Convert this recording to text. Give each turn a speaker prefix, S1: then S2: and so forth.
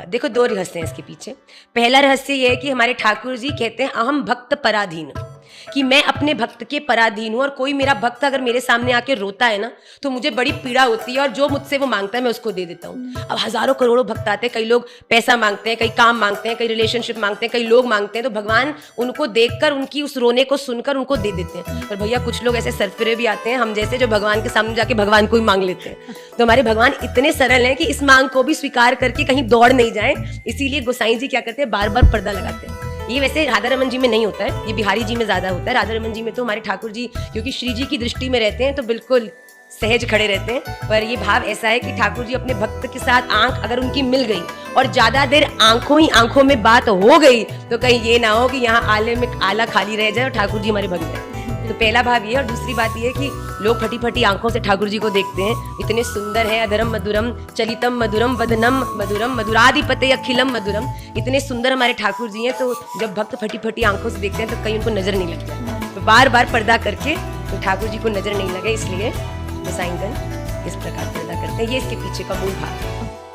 S1: देखो 2 रहस्य हैं इसके पीछे। पहला रहस्य ये है कि हमारे ठाकुर जी कहते हैं अहम भक्त पराधीन, कि मैं अपने भक्त के पराधीन हूँ और कोई मेरा भक्त अगर मेरे सामने आके रोता है ना तो मुझे बड़ी पीड़ा होती है और जो मुझसे वो मांगता है मैं उसको दे देता हूँ। अब हजारों करोड़ों भक्त आते हैं, कई लोग पैसा मांगते हैं, कई काम मांगते हैं, कई रिलेशनशिप मांगते हैं, कई लोग मांगते हैं, तो भगवान उनको देखकर उनकी उस रोने को सुनकर उनको दे देते हैं। पर भैया कुछ लोग ऐसे सरफिरे भी आते हैं हम जैसे, जो भगवान के सामने जाके भगवान को ही मांग लेते हैं। तो हमारे भगवान इतने सरल हैं कि इस मांग को भी स्वीकार करके कहीं दौड़ नहीं जाए, इसीलिए गोसाई जी क्या करते हैं, बार बार पर्दा लगाते हैं। ये वैसे राधा रमन जी में नहीं होता है, ये बिहारी जी में ज्यादा होता है। राधा रमन जी में तो हमारे ठाकुर जी क्योंकि श्री जी की दृष्टि में रहते हैं तो बिल्कुल सहज खड़े रहते हैं। पर ये भाव ऐसा है कि ठाकुर जी अपने भक्त के साथ आंख अगर उनकी मिल गई और ज्यादा देर आंखों ही आंखों में बात हो गई तो कहीं ये ना हो कि यहाँ आले में आला खाली रह जाए और ठाकुर जी हमारे भक्त हैं। तो पहला भाव ये। और दूसरी बात ये है कि लोग फटी फटी आंखों से ठाकुर जी को देखते हैं, इतने सुंदर है, अधरम मधुरम चलितम मधुरम वदनम मधुरम मधुराधिपते अखिलम मधुरम, इतने सुंदर हमारे ठाकुर जी हैं। तो जब भक्त फटी फटी आंखों से देखते हैं तो कहीं उनको नजर नहीं लगता, तो बार बार पर्दा करके तो ठाकुर जी को नजर नहीं लगे, इसलिए गोसाईगण इस प्रकार पर्दा करते हैं। ये इसके पीछे का मूल भाव है।